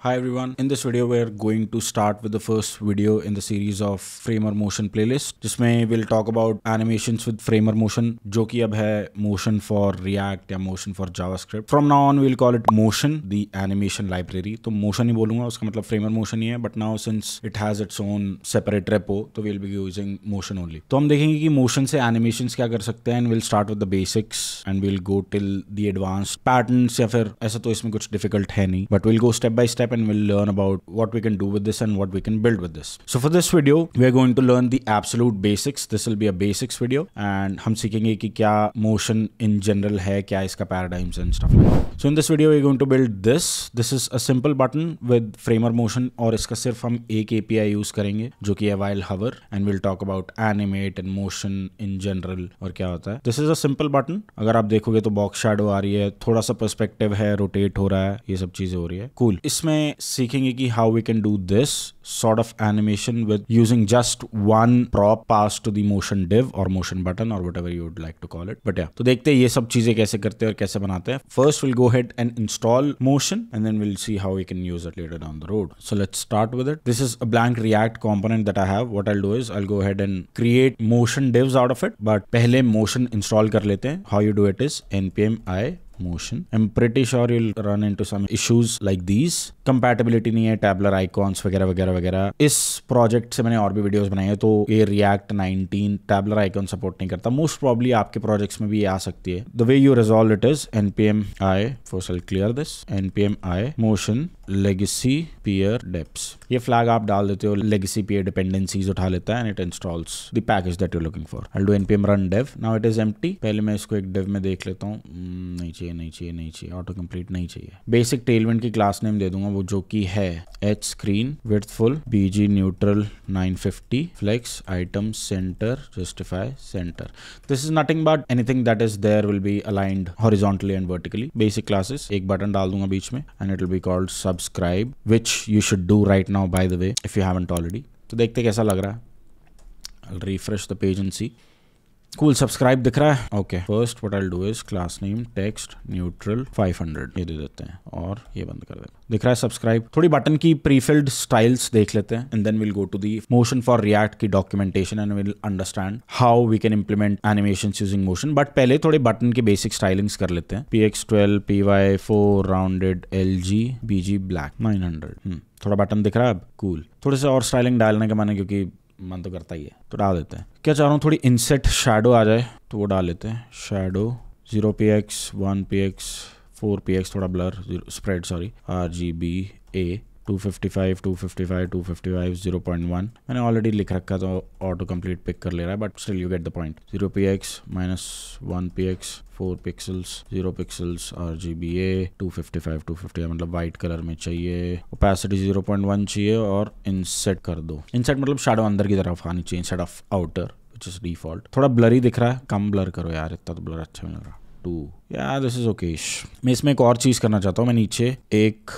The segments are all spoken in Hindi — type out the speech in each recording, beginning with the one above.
Hi everyone, in this video we are going to start with the first video in the series of Framer Motion playlist जिसमें we'll talk about animations with Framer Motion जो कि अब है Motion for React या Motion for JavaScript. From now on we'll call it Motion, the animation library. तो Motion ही बोलूँगा, उसका मतलब Framer Motion ही है, but now since it has its own separate repo तो we'll be using Motion only. तो हम देखेंगे कि Motion से animations क्या कर सकते हैं and we'll start with the basics and we'll go till the advanced patterns या फिर ऐसा तो इसमें कुछ difficult है नहीं, but we'll go step by step and we'll learn about what we can do with this and what we can build with this. So for this video, we are going to learn the absolute basics. This will be a basics video and हम सीखेंगे कि क्या motion in general है, क्या इसका paradigms and stuff like that. So in this video, we are going to build this. This is a simple button with Framer Motion और इसका सिर्फ हम एक API use करेंगे जो कि है while hover and we'll talk about animate and motion in general और क्या होता है. This is a simple button. अगर आप देखोगे तो box shadow आ रही है, थोड़ा सा perspective है, rotate हो रहा है, ये सब चीजें हो रही है. Cool. इसमें सीखेंगे कि how we can do this sort of animation with using just one prop passed to the motion div or motion button or whatever you would like to call it. But yeah, तो देखते हैं ये सब चीजें कैसे करते हैं और कैसे बनाते हैं. First we'll go ahead and install motion and then we'll see how we can use it later down the road. So let's start with it. This is a blank React component that I have. What I'll do is I'll go ahead and create motion divs out of it. But पहले motion install कर लेते हैं. How you do it is npm I motion. I'm pretty sure you'll run into some issues like these. Compatibility नहीं है, tabular icons वगैरह वगैरह वगैरह. इस प्रोजेक्ट से मैंने और भी वीडियोस बनाए हैं तो ये React 19 tabular icon सपोर्ट नहीं करता. Most probably आपके प्रोजेक्ट्स में भी ये आ सकती है. The way you resolve it is npm I, first I'll clear this, npm I motion legacy peer deps. ये फ्लैग आप डाल देते हो, legacy peer dependencies उठा लेता है and it installs the package that you're looking for. I'll do npm run dev. Now it is empty. पहले मैं इसको एक dev में देख लेता हूँ. नहीं चाहिए ऑटो कंप्लीट नहीं चाहिए. बेसिक टेलविंड की क्लास नेम दे दूंगा वो जो कि है H screen width full BG neutral 950 flex item center justify center. This is nothing but anything that is there will be aligned horizontally and vertically. Basic classes. एक बटन डाल दूंगा बीच में and it will be called subscribe which you should do right now by the way if you haven't already. तो देखते कैसा लग रहा है. I'll refresh the page and see. Cool, subscribe दिख रहा है. Okay, first what I'll do is class name text neutral 500 ये दे देते हैं और ये बंद कर देते हैं. दिख रहा है subscribe. थोड़ी बटन की pre-filled styles देख लेते हैं and then we'll go to the motion for React की documentation and we'll understand how we can implement animations using motion. But पहले थोड़े बटन के basic stylings कर लेते हैं. px12 py4 rounded lg bg black 900. थोड़ा बटन दिख रहा है अब. Cool. थोड़े से और स्टाइलिंग डालने का माने क्योंकि मन तो करता ही है तो डाल देते हैं. क्या चाह रहा हूँ थोड़ी इनसेट शैडो आ जाए तो वो डाल लेते हैं. शैडो 0px 1px 4px थोड़ा blur spread sorry RGB A 255 255 255 0.1. मैंने ऑलरेडी लिख रखा तो ऑटो कंप्लीट पिक कर ले रहा है but still you get the point. 0px -1px 4 pixels 0 pixels RGBA 255 250 मतलब वाइट कलर में चाहिए. ओपेसिटी 0.1 चाहिए और इनसेट कर दो. इनसेट मतलब शैडो अंदर की तरफ आनी चाहिए instead of outer which is default. थोड़ा ब्लरी दिख रहा है, कम ब्लर करो यार, इतना तो ब्लर अच्छा नहीं लग रहा. यार दिस इज ओके. मैं इसमें एक और चीज़ करना चाहता हूँ. मैं नीचे एक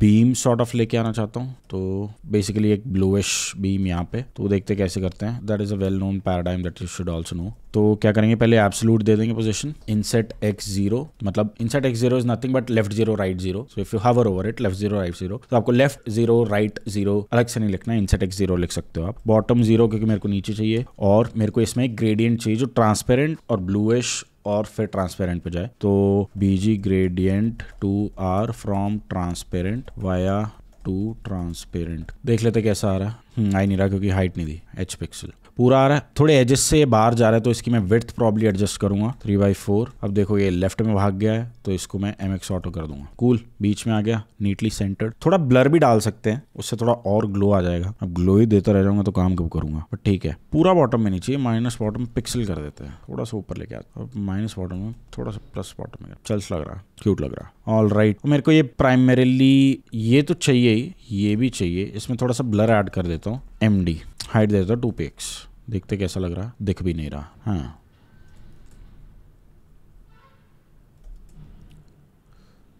बीम सॉर्ट ऑफ लेके आना चाहता हूँ. तो बेसिकली एक ब्लूइश बीम यहाँ पे. तो देखते कैसे करते हैं. That is a well known paradigm that you should also know. तो क्या करेंगे पहले एब्सोल्यूट दे देंगे पोजीशन. इनसेट x0 मतलब inset x0 is nothing but left 0 right 0. So if you hover over it left 0 right 0 तो आपको लेफ्ट 0 राइट 0 अलग से नहीं लिखना है. इनसेट x0 लिख सकते हो आप. बॉटम 0 क्योंकि मेरे को नीचे चाहिए और मेरे को इसमें एक ग्रेडियंट चाहिए जो ट्रांसपेरेंट और ब्लूइश और फिर ट्रांसपेरेंट पे जाए. तो BG gradient to R from transparent via to transparent. देख लेते कैसा आ रहा है. आई नहीं रहा क्योंकि हाइट नहीं दी. H पिक्सल पूरा आ रहा है. थोड़े एजेस से बाहर जा रहा है तो इसकी मैं विड्थ प्रॉब्ली एडजस्ट करूंगा 3/4. अब देखो ये लेफ्ट में भाग गया है तो इसको मैं MX ऑटो कर दूंगा. कूल. बीच में आ गया नीटली सेंटर्ड. थोड़ा ब्लर भी डाल सकते हैं उससे थोड़ा और ग्लो आ जाएगा. अब ग्लो ही देता रह जाऊंगा तो काम कब करूंगा. बट ठीक है. पूरा बॉटम में नहीं चाहिए. माइनस बॉटम पिक्सल कर देते हैं. थोड़ा सा ऊपर लेके आते. अब माइनस बॉटम में थोड़ा सा प्लस बॉटम में चल्स लग रहा. क्यूट लग रहा. All right. मेरे को ये प्राइमरीली ये तो चाहिए ही, ये भी चाहिए. इसमें थोड़ा सा ब्लर ऐड कर देता हूँ. MD हाइट देता हूँ 2px. देखते कैसा लग रहा. दिख भी नहीं रहा. हाँ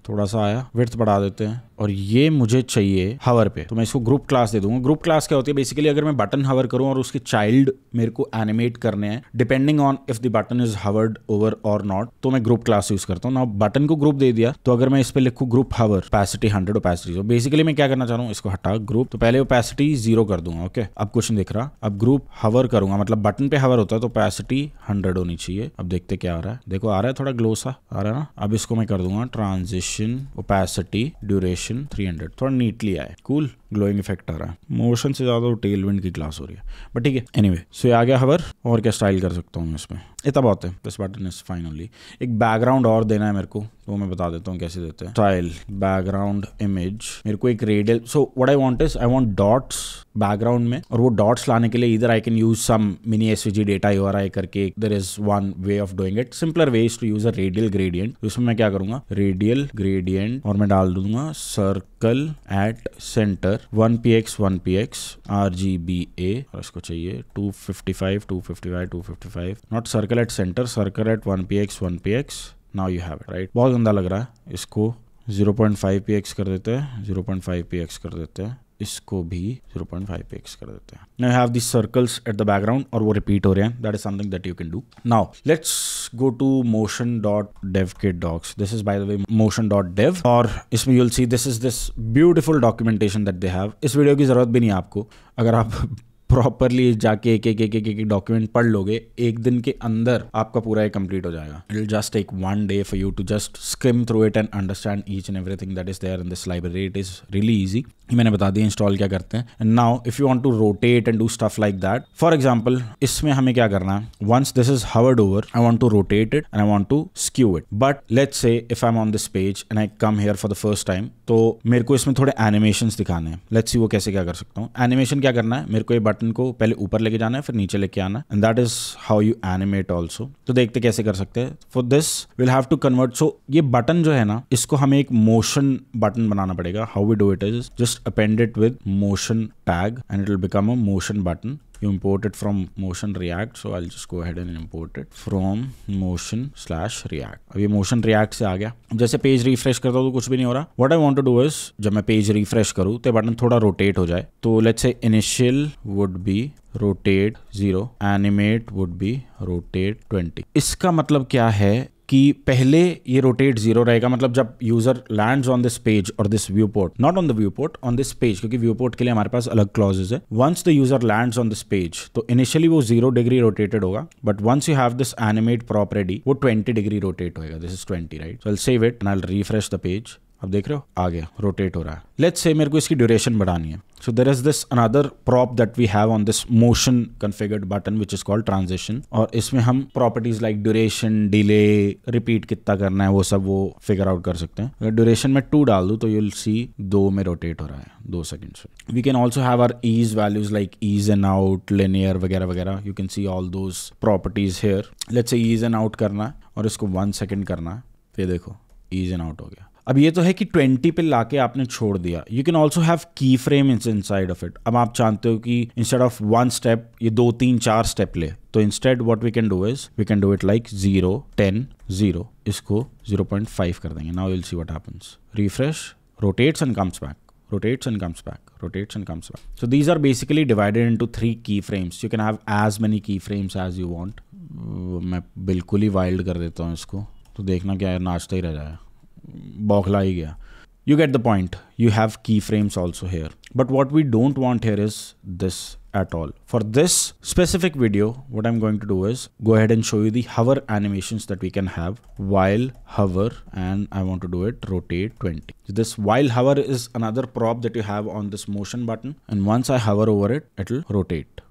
थोड़ा सा आया. विड्थ बढ़ा देते हैं और ये मुझे चाहिए हवर पे, तो मैं इसको ग्रुप क्लास दे दूंगा। ग्रुप क्लास क्या होती है बेसिकली, अगर मैं बटन हवर करूं और उसके चाइल्ड मेरे को एनिमेट करने हैं depending on if the button is hovered over और नॉट, तो मैं ग्रुप क्लास यूज करता हूँ ना। बटन को ग्रुप दे दिया, तो अगर मैं इस पे लिखूं ग्रुप हवर ओपेसिटी 100 ओपेसिटी, तो बेसिकली मैं क्या करना चाह रहा हूँ, इसको हटा ग्रुप, तो पहले ओपेसिटी 0 कर दूंगा। ओके, अब कुछ नहीं दिख रहा। अब ग्रुप हवर करूंगा, मतलब बटन पे हवर होता है तो ओपेसिटी 100 होनी चाहिए। अब देखते क्या आ रहा है, देखो आ रहा है थोड़ा ग्लो सा आ रहा है ना। अब इसको मैं कर दूंगा ट्रांजिशन ओपेसिटी ड्यूरेशन 300, थोड़ा नीटली आए, कूल ग्लोइंग इफेक्ट आ रहा है। मोशन से ज्यादा टेल विंड की क्लास हो रही है, बट ठीक है। एनीवे, सो ये आ गया हवर। और क्या स्टाइल कर सकता हूँ मैं इसमें, इतना बहुत है। This button is fine only. एक बैकग्राउंड और देना है मेरे को, तो मैं बता देता हूँ कैसे देते हैं। स्टाइल बैकग्राउंड इमेज, मेरे को एक radial, so what I want is I want dots background में, और वो डॉट्स लाने के लिए इधर I can use some mini SVG data URI करके, there is one way of doing it. Simpler way is to use a radial gradient. तो इसमें मैं क्या करूंगा, रेडियल ग्रेडियंट, और मैं डाल दूंगा circle at centre 1px 1px RGBA, और इसको चाहिए 255 255 255, not circle at centre, circle eight 1px 1px। Now you have it, right. बहुत गंदा लग रहा है, इसको 0.5px कर देते हैं, 0.5px कर देते हैं, इसको भी 0.5px कर देते हैं। Now you have these circles at the background, और वो रिपीट हो रहे हैं। That is something that you can do. Now let's go to motion.devkit docs. This is by the way motion.dev, और इसमें you'll see this is this beautiful documentation that they have. इस वीडियो की जरूरत भी नहीं है आपको, अगर आप प्रॉपरली जाके एक डॉक्यूमेंट पढ़ लोगे, एक दिन के अंदर आपका पूरा एक कंप्लीट हो जाएगा। It will just take 1 day for you to just skim through it and understand each and everything that is there in this library. It is really easy. मैंने बता दिया इंस्टॉल क्या करते हैं। And now if you want to rotate and do stuff like that, for example इसमें हमें क्या करना है, once this is hovered over I want to rotate it and I want to skew it. But let's say if I am on this page and I come here for the first time, तो मेरे को इसमें थोड़े एनिमेशंस दिखाने हैं। लेट्स सी वो कैसे क्या कर सकता हूँ। एनिमेशन क्या करना है, मेरे को ये बटन को पहले ऊपर लेके जाना है, फिर नीचे लेके आना है, and that is how you animate also. तो देखते कैसे कर सकते हैं। For this will have to convert, so ये बटन जो है ना, इसको हमें एक मोशन बटन बनाना पड़ेगा। How we do it is just append it with motion tag and it will become a motion button. You import it from motion react, so I'll just go ahead and import it from motion/react. अब ये motion react से आ गया। जैसे पेज रिफ्रेश करता हूँ तो कुछ भी नहीं हो रहा। What I want to do is जब मैं पेज रिफ्रेश करूँ तो बटन थोड़ा रोटेट हो जाए। तो let's say initial would be rotate 0, animate would be rotate 20। इसका मतलब क्या है कि पहले ये रोटेट 0 रहेगा, मतलब जब user lands on this page और this viewport, not on the viewport, on this page, क्योंकि व्यू पोर्ट के लिए हमारे पास अलग क्लॉजेस है। Once the user lands on this page, तो इनिशियली वो 0 डिग्री रोटेटेड होगा, but once you have this animate prop ready, वो 20 डिग्री रोटेट होएगा। This is 20, right. So I will save it and I will refresh the page. अब देख रहे हो आ गया, रोटेट हो रहा है। लेट्स से मेरे को इसकी ड्यूरेशन बढ़ानी है। So there is this another prop that we have on this motion configured button which is called transition, और इसमें हम properties like duration, delay, repeat कितना करना है वो सब वो figure out कर सकते हैं। अगर duration में 2 डाल दूँ तो you'll see 2 में rotate हो रहा है 2 seconds में। We can also have our ease values like ease and out, linear वगैरह वगैरह। You can see all those properties here. Let's say ease and out करना है और इसको 1 second करना है, फिर देखो ease and out हो गया। अब ये तो है कि 20 पे लाके आपने छोड़ दिया। यू कैन ऑल्सो हैव की फ्रेम इनसाइड ऑफ इट। अब आप जानते हो कि इंस्टेड ऑफ 1 स्टेप ये 2 3 4 स्टेप ले, तो instead what we can do is we can do it like 0 10 0, इसको 0.5 कर देंगे। Now will see what happens. Refresh, rotates and comes back, rotates and comes back, rotates and comes back. So these are basically divided into 3 keyframes. You can have as many keyframes as you want. मैं बिल्कुल ही वाइल्ड कर देता हूँ इसको, तो देखना क्या है, नाचता ही रह जाए, बौखला ही गया। You get the point. You have keyframes also here. But what we don't want here is this at all. For this specific video, what I'm going to do is go ahead and show you the hover animations that we can have while hover, and I want to do it rotate 20. So this while hover is another prop that you have on this motion button, and once I hover over it, it'll rotate.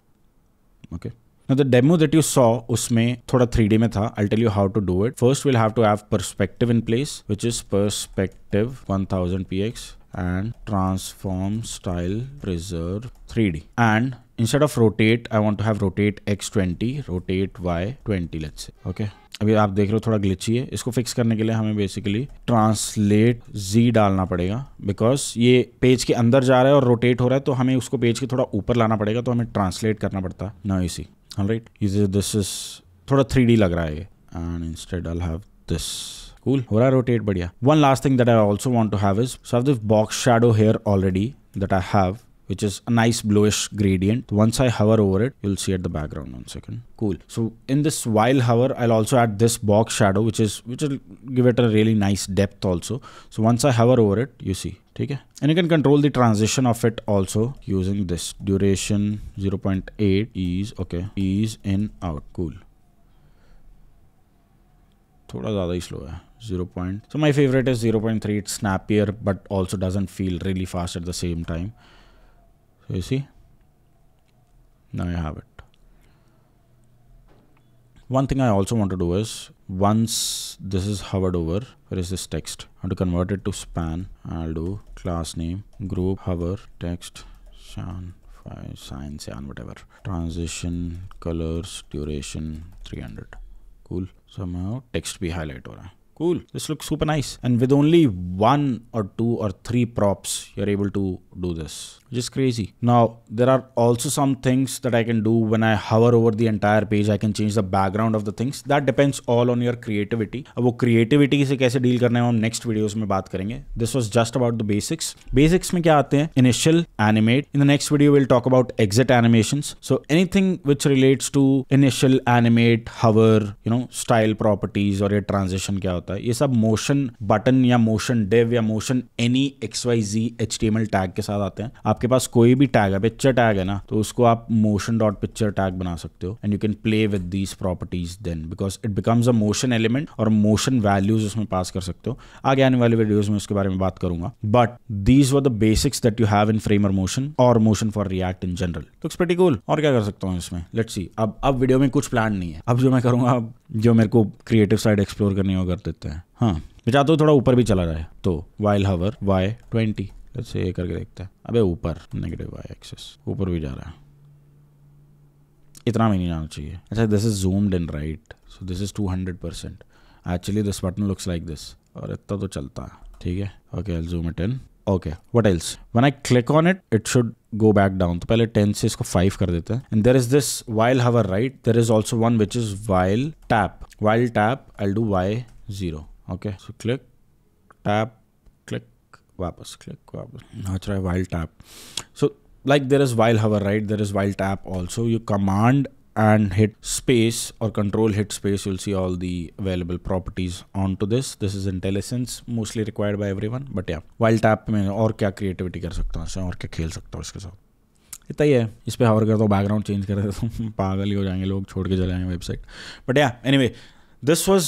Okay. Now the demo that you saw उसमें थोड़ा 3D में था. I'll tell you how to do it. First we'll have to have perspective in place, which is perspective 1000px and transform style preserve 3D. And instead of rotate, I want to have rotate x20, rotate y20 let's say. Okay. अभी आप देख रहे हो थोड़ा ग्लिची है। इसको फिक्स करने के लिए हमें बेसिकली ट्रांसलेट z डालना पड़ेगा, बिकॉज ये पेज के अंदर जा रहा है और रोटेट हो रहा है, तो हमें उसको पेज के थोड़ा ऊपर लाना पड़ेगा, तो हमें ट्रांसलेट करना पड़ता है। Now you see, alright, this is थोड़ा 3D लग रहा है ये, and instead I have this Cool. हो रहा है rotate बढ़िया. One last thing that I also want to have is, so I have this box shadow here already that I have, which is a nice bluish gradient. Once I hover over it, you'll see at the background. 1 second. Cool. So in this while hover, I'll also add this box shadow, which will give it a really nice depth also. So once I hover over it, you see. Okay? And you can control the transition of it also using this duration 0.8 ease. Okay. Ease in out. Cool. थोड़ा ज़्यादा ही slow है. 0. So my favorite is 0.3. It's snappier, but also doesn't feel really fast at the same time. So you see, now you have it. One thing I also want to do is, once this is hovered over, where is this text? I want to convert it to span. I'll do class name, group, hover, text, shan, sign, cyan, whatever. Transition, colors, duration, 300. Cool. Somehow text bhi highlight ho raha hai. Cool. This looks super nice. And with only 1 or 2 or 3 props, you're able to do this, which is crazy. Now, there are also some things that I can do when I hover over the entire page. I can change the background of the things. That depends all on your creativity. अब वो creativity से कैसे deal करना है हम next videos में बात करेंगे. This was just about the basics. Basics में क्या आते हैं? Initial, animate. In the next video, we'll talk about exit animations. So anything which relates to initial, animate, hover, style properties और ये transition क्या होता है, ये सब मोशन बटन या मोशन डिव या motion any XYZ HTML tag के साथ आते हैं. आपके पास कोई भी टैग है, पिक्चर टैग है ना, तो उसको आप मोशन डॉट पिक्चर टैग बना सकते हो and you can play with these properties then, because it becomes a motion element और मोशन वैल्यूज उसमें पास कर सकते हो. आगे आने वाले वीडियोज में उसके बारे में बात करूंगा. But these were the basics that you have in Framer Motion और Motion for React in general. Looks pretty cool. और क्या कर सकता हूँ इसमें, लेट्स सी. अब वीडियो में कुछ प्लान नहीं है. अब जो मैं करूंगा, अब जो मेरे को क्रिएटिव साइड एक्सप्लोर करनी हो कर देते हैं. हाँ, मैं चाहता हूँ थोड़ा ऊपर भी चला जाए, तो वाइल हवर y20 जैसे ये करके देखते हैं. अबे ऊपर नेगेटिव y एक्सिस ऊपर भी जा रहा है, इतना भी नहीं जाना चाहिए. अच्छा, this is zoomed in right, so this is 200%. Actually this button looks like this, और इतना तो चलता है. ठीक है, okay, I'll zoom it in. Okay, what else? When I click on it, it should go back down. तो पहले 10 से इसको 5 कर देते हैं. And there is this while hover right. There is also one which is while tap. While tap, I'll do y0. Okay, so click, tap, click, वापस click, वापस. Now try while tap. So like there is while hover right, there is while tap also. You command and hit space or control hit space, you'll see all the available properties onto this. This is IntelliSense, mostly required by everyone, but yeah, while tap में और क्या creativity कर सकता हूँ, और क्या खेल सकता हूँ इसके साथ. इतना ही है. इस पे hover करता हूँ, बैकग्राउंड चेंज कर देता हूँ, पागल ही हो जाएंगे लोग, छोड़ के चले जाएंगे वेबसाइट. बट या anyway, this was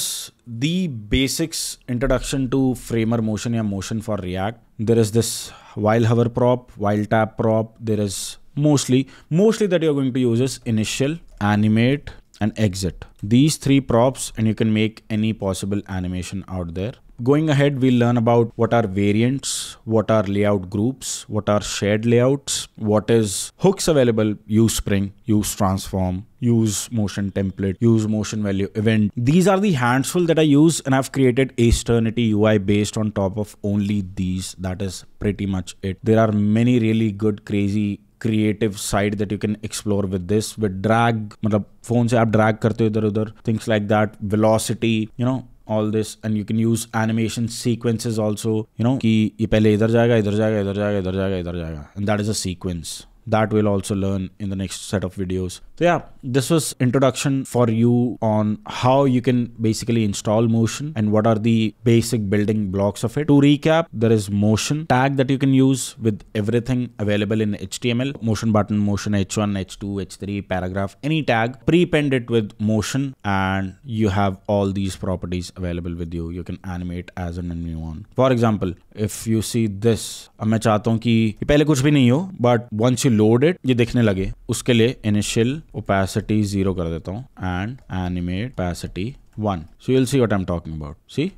the basics introduction to Framer motion या motion for React. There is this while hover prop, while tap prop. There is mostly that you're going to use is initial, animate, and exit. These 3 props, and you can make any possible animation out there. Going ahead, we'll learn about what are variants, what are layout groups, what are shared layouts, what is hooks available, use Spring, use Transform, use Motion Template, use Motion Value Event. These are the handful that I use, and I've created Aceternity UI based on top of only these. That is pretty much it. There are many really good, crazy creative side that you can explore with this. With drag, मतलब phone से आप drag करते हो इधर उधर, things like that, velocity, all this, and you can use animation sequences also, कि ये पहले इधर जाएगा, इधर जाएगा, इधर जाएगा, इधर जाएगा, इधर जाएगा, and that is a sequence. That we'll also learn in the next set of videos. So yeah, this was introduction for you on how you can basically install Motion and what are the basic building blocks of it. To recap, there is Motion tag that you can use with everything available in HTML. Motion button, Motion H1, H2, H3, paragraph, any tag. Prepend it with Motion and you have all these properties available with you. You can animate as and when you want. For example, if you see this, अब मैं चाहता हूँ कि ये पहले कुछ भी नहीं हो, but once you load it, ये दिखने लगे. उसके लिए initial opacity 0 कर देता हूँ and animate opacity 1. So you'll see what I'm talking about. See?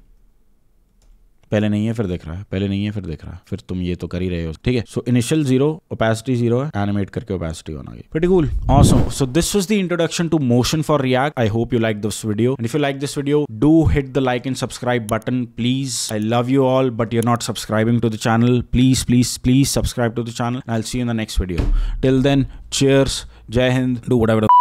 पहले नहीं है फिर दिख रहा है, पहले नहीं है फिर दिख रहा है, फिर तुम ये तो कर ही रहे हो. ठीक है, सो इनिशियल 0, opacity 0 है, एनिमेट करके opacity 1 आ गई. Pretty cool. Awesome. So this was the introduction to Motion for React. I hope you liked this video. And if you like this video, do hit the like and subscribe button, please. I love you all, but you're not subscribing to the channel. Please, please, please subscribe to the channel. I'll see you in the next video. Till then, cheers, Jai Hind, do whatever.